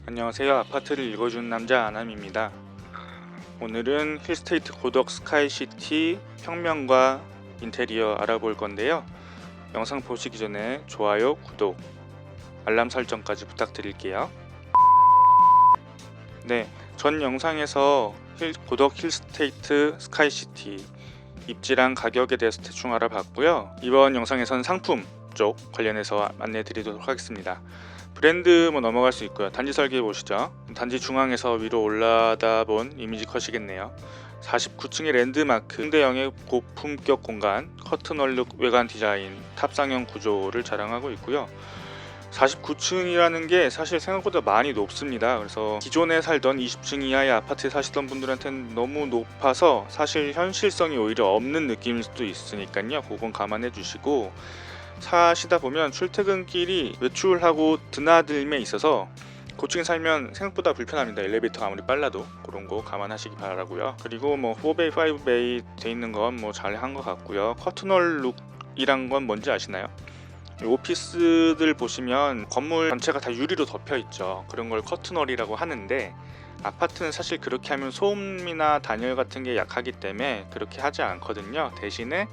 안녕하세요. 아파트를 읽어주는 남자 아남입니다. 오늘은 힐스테이트 고덕 스카이시티 평면과 인테리어 알아볼 건데요. 영상 보시기 전에 좋아요, 구독, 알람 설정까지 부탁드릴게요. 네, 전 영상에서 고덕 힐스테이트 스카이시티 입지랑 가격에 대해서 대충 알아봤고요. 이번 영상에서는 상품 쪽 관련해서 안내 드리도록 하겠습니다. 브랜드 넘어갈 수 있고요. 단지 설계 보시죠. 단지 중앙에서 위로 올라다 본 이미지 컷이겠네요. 49층의 랜드마크, 홍대형의 고품격 공간, 커튼월룩 외관 디자인, 탑상형 구조를 자랑하고 있고요. 49층이라는 게 사실 생각보다 많이 높습니다. 그래서 기존에 살던 20층 이하의 아파트에 사시던 분들한테는 너무 높아서 사실 현실성이 오히려 없는 느낌일 수도 있으니까요. 그건 감안해 주시고, 사시다 보면 출퇴근길이 외출하고 드나들림에 있어서 고층에 살면 생각보다 불편합니다. 엘리베이터가 아무리 빨라도 그런 거 감안하시기 바라고요. 그리고 4베이, 5베이 돼 있는 건 잘 한 것 같고요. 커튼월 룩이란 건 뭔지 아시나요? 오피스들 보시면 건물 전체가 다 유리로 덮여 있죠. 그런 걸 커튼월이라고 하는데, 아파트는 사실 그렇게 하면 소음이나 단열 같은 게 약하기 때문에 그렇게 하지 않거든요. 대신에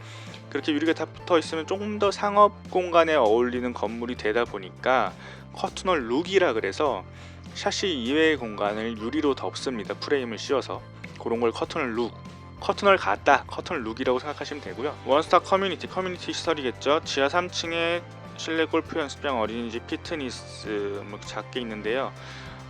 그렇게 유리가 다 붙어 있으면 조금 더 상업 공간에 어울리는 건물이 되다 보니까 커튼월 룩이라 그래서 샤시 이외의 공간을 유리로 덮습니다. 프레임을 씌워서. 그런 걸 커튼월 룩, 커튼월 같다, 커튼월 룩이라고 생각하시면 되고요. 원스타 커뮤니티 시설이겠죠. 지하 3층에 실내 골프 연습장, 어린이집, 피트니스 작게 있는데요.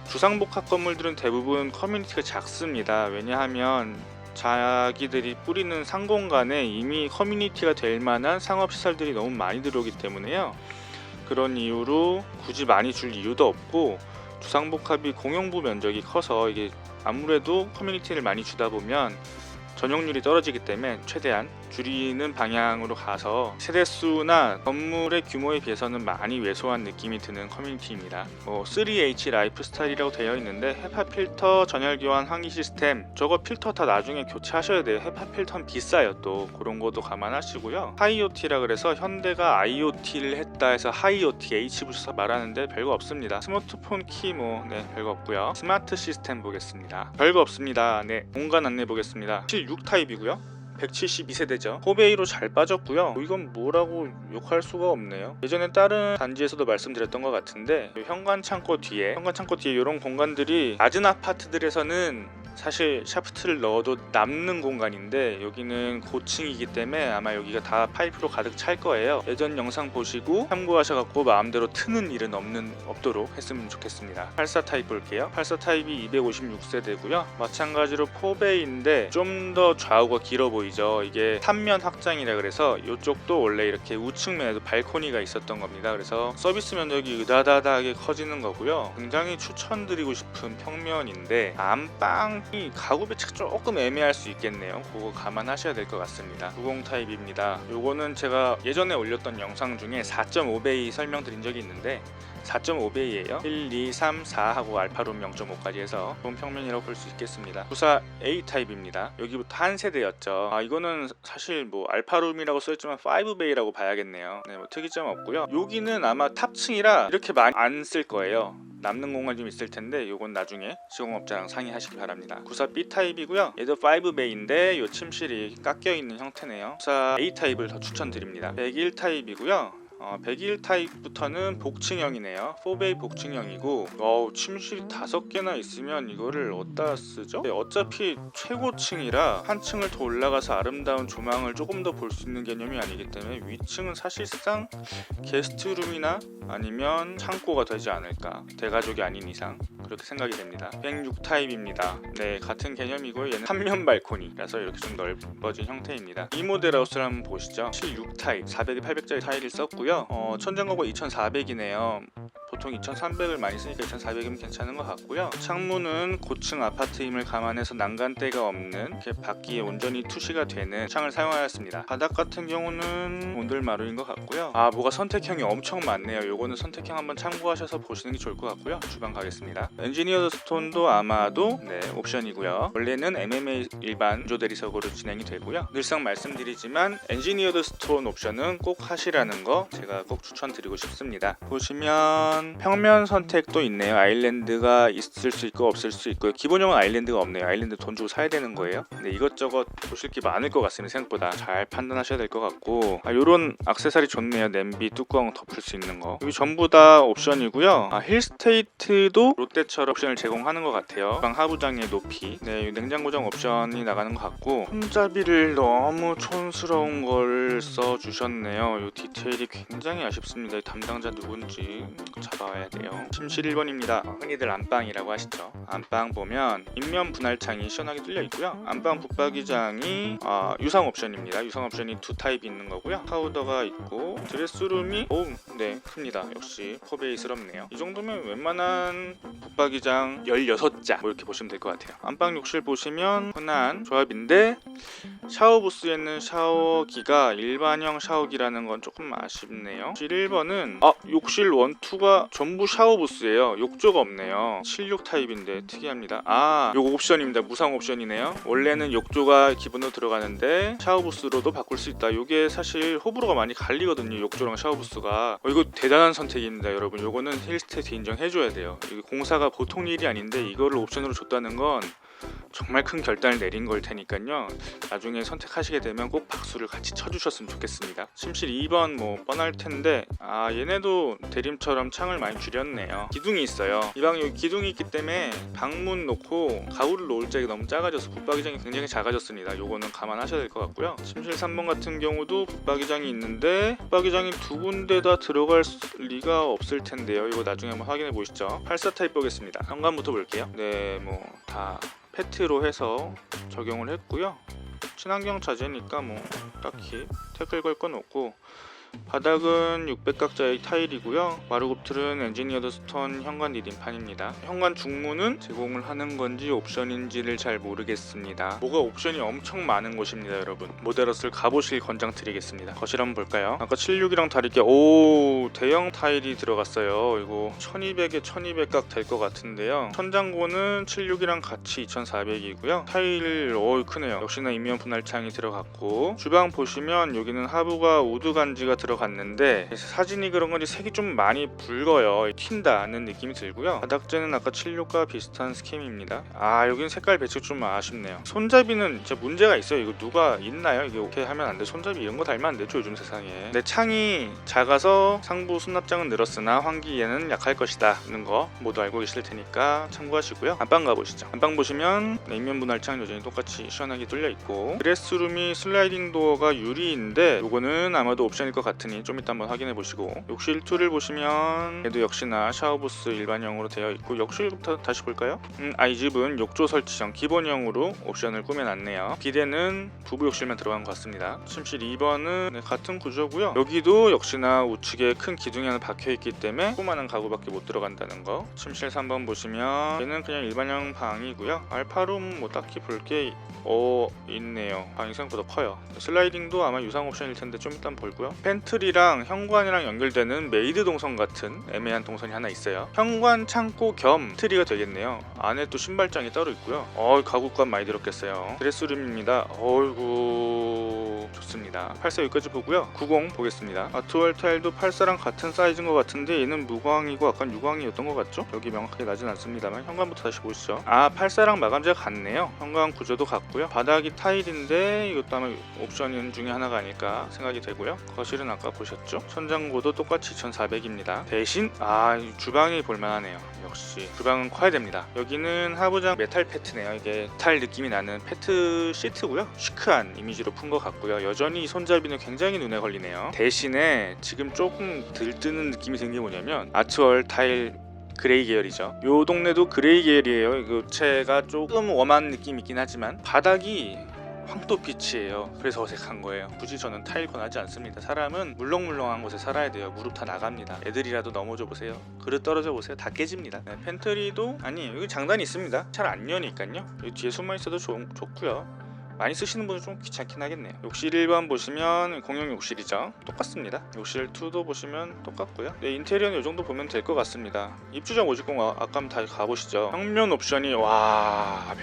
주상복합 건물들은 대부분 커뮤니티가 작습니다. 왜냐하면 자기들이 뿌리는 상공간에 이미 커뮤니티가 될 만한 상업시설들이 너무 많이 들어오기 때문에요. 그런 이유로 굳이 많이 줄 이유도 없고, 주상복합이 공용부 면적이 커서 이게 아무래도 커뮤니티를 많이 주다 보면 전용률이 떨어지기 때문에 최대한 줄이는 방향으로 가서 세대수나 건물의 규모에 비해서는 많이 왜소한 느낌이 드는 커뮤니티입니다. 3H 라이프스타일이라고 되어 있는데, 헤파 필터, 전열 교환, 환기 시스템, 저거 필터 다 나중에 교체하셔야 돼요. 헤파 필터는 비싸요. 또 그런 것도 감안하시고요. 하이오티라 그래서 현대가 IoT를 했다 해서 하이오티 H 붙여서 말하는데 별거 없습니다. 스마트폰 키 별거 없고요. 스마트 시스템 보겠습니다. 별거 없습니다. 네, 공간 안내 보겠습니다. 6 타입이고요. 172세대죠. 포베이로 잘 빠졌고요. 이건 뭐라고 욕할 수가 없네요. 예전에 다른 단지에서도 말씀드렸던 것 같은데, 현관 창고 뒤에 이런 공간들이 낮은 아파트들에서는 사실 샤프트를 넣어도 남는 공간인데, 여기는 고층이기 때문에 아마 여기가 다 파이프로 가득 찰 거예요. 예전 영상 보시고 참고하셔갖고 마음대로 트는 일은 없도록 했으면 좋겠습니다. 84 타입 볼게요. 84 타입이 256세대고요. 마찬가지로 포베이인데 좀 더 좌우가 길어 보이죠. 이게 3면 확장이라 그래서 이쪽도 원래 이렇게 우측면에도 발코니가 있었던 겁니다. 그래서 서비스 면적이 으다다하게 커지는 거고요. 굉장히 추천드리고 싶은 평면인데, 안방이 가구 배치가 조금 애매할 수 있겠네요. 그거 감안하셔야 될 것 같습니다. 90 타입입니다. 요거는 제가 예전에 올렸던 영상 중에 4.5베이 설명드린 적이 있는데 4.5베이예요 1, 2, 3, 4하고 알파룸 0.5까지 해서 좋은 평면이라고 볼 수 있겠습니다. 94 A 타입입니다. 여기부터 한 세대였죠. 이거는 사실 알파룸이라고 써있지만 5베이라고 봐야겠네요. 네, 특이점 없고요. 여기는 아마 탑층이라 이렇게 많이 안 쓸 거예요. 남는 공간 좀 있을 텐데, 요건 나중에 시공업자랑 상의하시기 바랍니다. 94 B 타입이고요. 얘도 5베이인데 요 침실이 깎여 있는 형태네요. 94 A 타입을 더 추천드립니다. 101 타입이고요. 101 타입부터는 복층형이네요. 4베이 복층형이고, 침실이 5개나 있으면 이거를 어디다 쓰죠? 네, 어차피 최고층이라 한 층을 더 올라가서 아름다운 조망을 조금 더 볼 수 있는 개념이 아니기 때문에 위층은 사실상 게스트룸이나 아니면 창고가 되지 않을까, 대가족이 아닌 이상 그렇게 생각이 됩니다. 106 타입입니다. 네, 같은 개념이고요. 얘는 3면 발코니라서 이렇게 좀 넓어진 형태입니다. 이 모델 하우스를 한번 보시죠. 76 타입, 400에 800짜리 타일을 썼고요. 천정가구 2400이네요. 보통 2300을 많이 쓰니까 2400이면 괜찮은 것 같고요. 창문은 고층 아파트임을 감안해서 난간대가 없는, 이렇게 바퀴에 온전히 투시가 되는 창을 사용하였습니다. 바닥 같은 경우는 온돌마루인 것 같고요. 뭐가 선택형이 엄청 많네요. 요거는 선택형 한번 참고하셔서 보시는 게 좋을 것 같고요. 주방 가겠습니다. 엔지니어드 스톤도 아마도 옵션이고요. 원래는 MMA 일반 구조 대리석으로 진행이 되고요. 늘상 말씀드리지만 엔지니어드 스톤 옵션은 꼭 하시라는 거 제가 꼭 추천드리고 싶습니다. 보시면 평면 선택도 있네요. 아일랜드가 있을 수 있고 없을 수 있고요. 기본형은 아일랜드가 없네요. 아일랜드 돈 주고 사야 되는 거예요. 근데 이것저것 보실 게 많을 것 같습니다. 생각보다 잘 판단하셔야 될 것 같고, 요런 액세서리 좋네요. 냄비 뚜껑 덮을 수 있는 거. 여기 전부 다 옵션이고요. 힐스테이트도 롯데처럼 옵션을 제공하는 것 같아요. 방 하부장의 높이, 네, 냉장고장 옵션이 나가는 것 같고, 손잡이를 너무 촌스러운 걸 써주셨네요. 이 디테일이 굉장히 아쉽습니다. 이 담당자 누군지 잡아야 돼요. 침실 1번입니다. 흔히들 안방이라고 하시죠. 안방 보면 인면 분할창이 시원하게 뚫려 있고요. 안방 붙박이장이 유상 옵션입니다. 유상 옵션이 두 타입이 있는 거고요. 파우더가 있고, 드레스룸이 네, 큽니다. 역시 퍼베이스럽네요. 이 정도면 웬만한 붙박이장 16장 뭐 이렇게 보시면 될 것 같아요. 안방 욕실 보시면 흔한 조합인데, 샤워 부스에 있는 샤워기가 일반형 샤워기라는 건 조금 아쉽네요. 욕실 1번은 욕실 1, 2가 전부 샤워 부스예요. 욕조가 없네요. 76 타입인데 특이합니다. 요거 옵션입니다. 무상 옵션이네요. 원래는 욕조가 기본으로 들어가는데 샤워 부스로도 바꿀 수 있다. 요게 사실 호불호가 많이 갈리거든요. 욕조랑 샤워 부스가. 이거 대단한 선택입니다, 여러분. 요거는 힐스테이트 인정해줘야 돼요. 이게 공사가 보통 일이 아닌데 이거를 옵션으로 줬다는 건 정말 큰 결단을 내린 걸 테니까요. 나중에 선택하시게 되면 꼭 박수를 같이 쳐주셨으면 좋겠습니다. 침실 2번 뭐 뻔할 텐데, 얘네도 대림처럼 창을 많이 줄였네요. 기둥이 있어요. 이 방 여기 기둥이 있기 때문에 방문 놓고 가구를 놓을 자리가 너무 작아져서 붙박이장이 굉장히 작아졌습니다. 요거는 감안하셔야 될 것 같고요. 침실 3번 같은 경우도 붙박이장이 있는데 붙박이장이 두 군데 다 들어갈 리가 없을 텐데요. 이거 나중에 한번 확인해 보시죠. 84 타입 보겠습니다. 현관부터 볼게요. 네, 뭐 다 페트로 해서 적용을 했고요. 친환경 자재니까 뭐 딱히 태클 걸 건 없고, 바닥은 600각자의 타일이고요. 마루굽틀은 엔지니어드 스톤 현관 디딤판입니다. 현관 중문은 제공을 하는 건지 옵션인지를 잘 모르겠습니다. 뭐가 옵션이 엄청 많은 곳입니다, 여러분. 모델하우스를 가보실 권장 드리겠습니다. 거실 한번 볼까요? 아까 76이랑 다르게 대형 타일이 들어갔어요. 이거 1200에 1200각 될 것 같은데요. 천장고는 76이랑 같이 2400이고요. 타일 크네요. 역시나 인면 분할창이 들어갔고, 주방 보시면 여기는 하부가 우드 간지가 들어갔는데 사진이 그런 건지 색이 좀 많이 붉어요. 튄다는 느낌이 들고요. 바닥재는 아까 76과 비슷한 스캠입니다. 여긴 색깔 배치 좀 아쉽네요. 손잡이는 진짜 문제가 있어요. 이거 누가 있나요? 이게 오케이 하면 안 돼. 손잡이 이런 거 달면 안 되죠, 요즘 세상에. 내 창이 작아서 상부 수납장은 늘었으나 환기에는 약할 것이다 는 거 모두 알고 계실 테니까 참고하시고요. 안방 가보시죠. 안방 보시면 인면 분할창 여전히 똑같이 시원하게 뚫려 있고, 드레스룸이 슬라이딩 도어가 유리인데 요거는 아마도 옵션일 것 같으니 좀 이따 한번 확인해 보시고, 욕실 2를 보시면 얘도 역시나 샤워부스 일반형으로 되어 있고, 욕실부터 다시 볼까요? 이 집은 욕조 설치형 기본형으로 옵션을 꾸며놨네요. 비데는 부부 욕실만 들어간 것 같습니다. 침실 2번은 같은 구조고요. 여기도 역시나 우측에 큰 기둥이 하나 박혀있기 때문에 조그마한 가구밖에 못 들어간다는 거. 침실 3번 보시면 얘는 그냥 일반형 방이고요. 알파룸 뭐 딱히 볼 게 있네요. 방이 생각보다 커요. 슬라이딩도 아마 유상 옵션일 텐데 좀 이따 볼고요. 팬트리랑 현관이랑 연결되는 메이드 동선 같은 애매한 동선이 하나 있어요. 현관 창고 겸 트리가 되겠네요. 안에 또 신발장이 따로 있고요. 가구값 많이 들었겠어요. 드레스룸입니다. 좋습니다. 84 여기까지 보고요. 90 보겠습니다. 아트월 타일도 84랑 같은 사이즈인 것 같은데 얘는 무광이고 약간 유광이었던 것 같죠? 여기 명확하게 나진 않습니다만 현관부터 다시 보시죠. 84랑 마감재가 같네요. 현관 구조도 같고요. 바닥이 타일인데 이것도 아마 옵션 중에 하나가 아닐까 생각이 되고요. 거실은 아까 보셨죠? 천장고도 똑같이 2400입니다. 대신 주방이 볼만하네요. 역시 주방은 커야 됩니다. 여기는 하부장 메탈 패트네요. 이게 메탈 느낌이 나는 패트 시트고요. 시크한 이미지로 푼 것 같고요. 여전히 손잡이는 굉장히 눈에 걸리네요. 대신에 지금 조금 들뜨는 느낌이 든 게 뭐냐면 아트월 타일 그레이 계열이죠. 요 동네도 그레이 계열이에요. 이거 채가 조금 웜한 느낌이긴 하지만 바닥이 황토빛이에요. 그래서 어색한 거예요. 굳이 저는 타일 권하지 않습니다. 사람은 물렁물렁한 곳에 살아야 돼요. 무릎 다 나갑니다. 애들이라도 넘어져 보세요. 그릇 떨어져 보세요. 다 깨집니다. 팬트리도 여기 장단이 있습니다. 잘 안 여니까요. 여기 뒤에 숨어 있어도 좋고요. 많이 쓰시는 분은 좀 귀찮긴 하겠네요. 욕실 1번 보시면 공용 욕실이죠. 똑같습니다. 욕실 2도 보시면 똑같고요. 네, 인테리어는 이 정도 보면 될 것 같습니다. 입주자 모집공 아까 한번 다 가보시죠. 평면 옵션이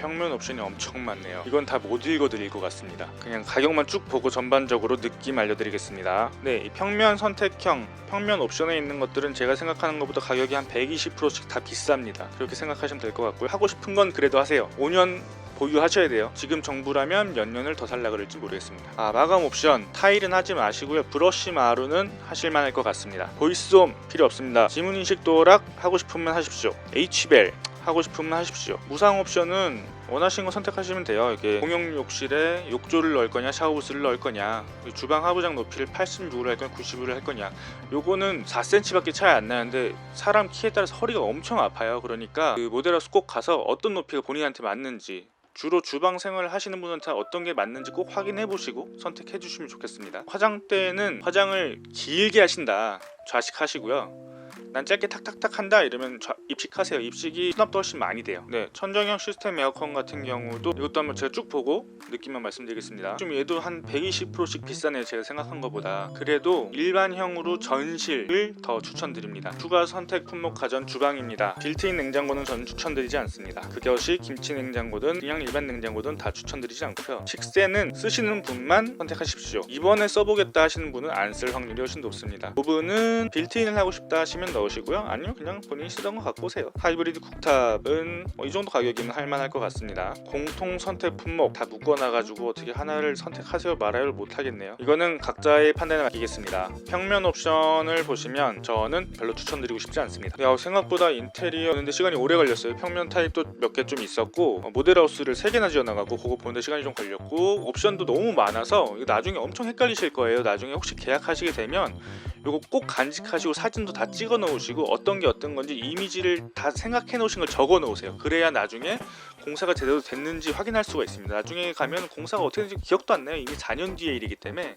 평면 옵션이 엄청 많네요. 이건 다 못 읽어드릴 것 같습니다. 그냥 가격만 쭉 보고 전반적으로 느낌 알려드리겠습니다. 네, 이 평면 선택형 평면 옵션에 있는 것들은 제가 생각하는 것보다 가격이 한 120%씩 다 비쌉니다. 그렇게 생각하시면 될 것 같고요. 하고 싶은 건 그래도 하세요. 5년 보유하셔야 돼요. 지금 정부라면 몇 년을 더 살라 그럴지 모르겠습니다. 마감 옵션 타일은 하지 마시고요. 브러쉬 마루는 하실만 할 것 같습니다. 보이스홈 필요 없습니다. 지문인식 도어락 하고 싶으면 하십시오. H벨 하고 싶으면 하십시오. 무상 옵션은 원하시는 거 선택하시면 돼요. 이게 공용 욕실에 욕조를 넣을 거냐 샤워부스를 넣을 거냐, 주방 하부장 높이를 86으로 할 거냐 90으로 할 거냐, 요거는 4cm밖에 차이 안 나는데 사람 키에 따라서 허리가 엄청 아파요. 그러니까 그 모델하우스 꼭 가서 어떤 높이가 본인한테 맞는지, 주로 주방 생활을 하시는 분한테 어떤 게 맞는지 꼭 확인해 보시고 선택해 주시면 좋겠습니다. 화장대는 화장을 길게 하신다, 좌식하시고요. 난 짧게 탁탁탁 한다 이러면 입식하세요. 입식이 수납도 훨씬 많이 돼요. 네, 천정형 시스템 에어컨 같은 경우도 이것도 한번 제가 쭉 보고 느낌만 말씀드리겠습니다. 좀 얘도 한 120%씩 비싸네요. 제가 생각한 것보다. 그래도 일반형으로 전실을 더 추천드립니다. 추가 선택 품목 가전 주방입니다. 빌트인 냉장고는 저는 추천드리지 않습니다. 그것이 김치 냉장고든 그냥 일반 냉장고든 다 추천드리지 않고요. 식세는 쓰시는 분만 선택하십시오. 이번에 써보겠다 하시는 분은 안 쓸 확률이 훨씬 높습니다. 부분은 빌트인을 하고 싶다 하시면 넣으시고요. 아니면 그냥 본인이 쓰던 거 갖고 오세요. 하이브리드 쿡탑은 이 정도 가격이면 할만할 것 같습니다. 공통 선택 품목 다 묶어놔가지고 어떻게 하나를 선택하세요 말아요를 못하겠네요. 이거는 각자의 판단에 맡기겠습니다. 평면 옵션을 보시면 저는 별로 추천드리고 싶지 않습니다. 생각보다 인테리어는데 시간이 오래 걸렸어요. 평면 타입도 몇 개 좀 있었고 모델하우스를 3개나 지어놔가고 그거 보는데 시간이 좀 걸렸고 옵션도 너무 많아서 이거 나중에 엄청 헷갈리실 거예요. 나중에 혹시 계약하시게 되면 이거 꼭 간직하시고 사진도 다 찍어 놓으시고 어떤 게 어떤 건지 이미지를 다 생각해 놓으신 걸 적어 놓으세요. 그래야 나중에 공사가 제대로 됐는지 확인할 수가 있습니다. 나중에 가면 공사가 어떻게 됐는지 기억도 안 나요. 이미 4년 뒤의 일이기 때문에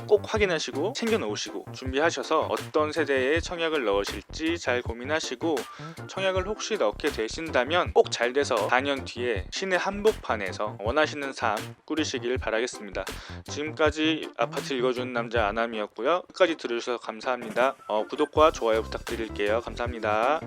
꼭 확인하시고 챙겨 놓으시고 준비하셔서 어떤 세대에 청약을 넣으실지 잘 고민하시고, 청약을 혹시 넣게 되신다면 꼭 잘 돼서 4년 뒤에 시내 한복판에서 원하시는 삶 꾸리시길 바라겠습니다. 지금까지 아파트 읽어주는 남자 아남이었고요. 끝까지 들어주셔서 감사합니다. 구독과 좋아요 부탁드릴게요. 감사합니다.